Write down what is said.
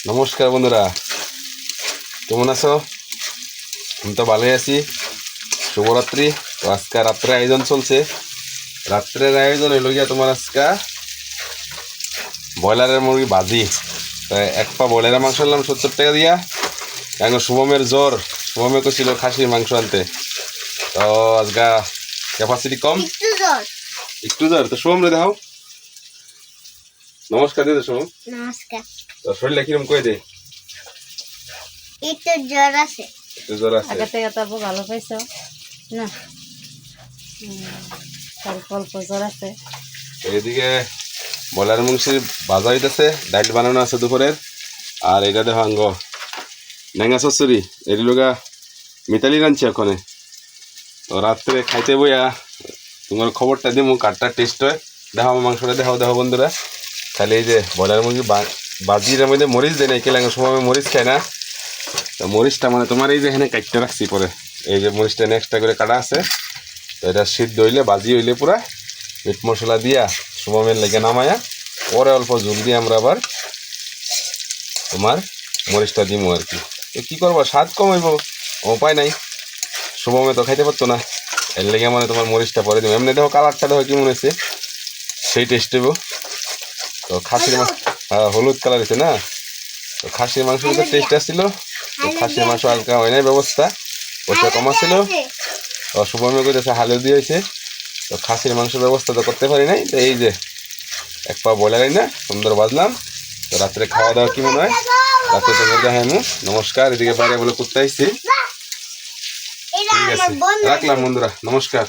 নমস্কার বন্ধুরা, কেমন আছো? আমি তো ভালোই আছি। শুভরাত্রি। তো আজকে রাত্রে আয়োজন চলছে। রাত্রের আয়োজন হইল গিয়া তোমার আজকে ব্রয়লারের মুরগি ভাজি। এক পা ব্রয়লারের মাংস আনলাম 70 টাকা দিয়া। এখন শুভমের জ্বর, শুভমে কছিল খাসির মাংস আনতে। তো আজকে ক্যাপাসিটি কম, একটু জ্বর। তো শুভম রে দেখাও। নমস্কার দিদি শুভম। নমস্কার। তো শরীরটা কিরম কই দে? একটু জ্বর আছে। একটু জ্বর আছে। আগে থেকে তো ভালো পাইছো না? অল্প অল্প জ্বর আছে। এইদিকে ব্রয়লার মাংসের ভাজা হইতেছে, ডাইল বানানো আছে দুপুরের। আর এটা দেখো আঙ্গ নেঙ্গা চচ্চড়ি, এটি লোকা মিতালি রাঁধছে ওখানে। তো রাত্রে খাইতে বইয়া তোমার খবরটা দিমু কাঠটা টেস্ট হয়। দেখো আমার মাংসটা দেখাও দেখো বন্ধুরা। তাহলে এই যে ব্রয়লার মুরগি বাজির মধ্যে মরিচ দেয় না, কেলাঙ্গ সময় মরিচ খায় না। তো মরিচটা মানে তোমার এই যে এখানে কাটতে রাখছি পরে, এই যে মরিচটা এক্সট্রা করে কাটা আছে। তো এটা সিদ্ধ হইলে বাজি হইলে পুরা মিট মশলা দিয়া শুভমের লেগে নামায়া পরে অল্প জল দিয়ে আমরা আবার তোমার মরিচটা দিমু আর কি। তো কী করবো, স্বাদ কমাইব, উপায় নাই। শুভমে তো খাইতে পারতো না, এর লেগে মানে তোমার মরিচটা পরে দিব। এমনি দেখো কালারটা দেখো কি মনে হচ্ছে, সেই টেস্ট হইব। তো খাসির মাংস, হ্যাঁ হলুদ কালার হয়েছে না। তো খাসির মাংস তো টেস্ট আসছিল। তো খাসির মাংস হালকা হয় নাই ব্যবস্থা, পয়সা কম ছিল। তো শুভমে কইতেছে হালদি হয়েছে। তো খাসির মাংসের ব্যবস্থা তো করতে পারি নাই। তো এই যে এক পা ব্রয়লারই না সুন্দর বাজলাম। তো রাত্রে খাওয়া দাওয়া কি মনে হয় রাত্রে তো দেখাই। নমস্কার। এদিকে বাইরে বলে করতে আসছি। ঠিক আছে, রাখলাম বন্ধুরা, নমস্কার।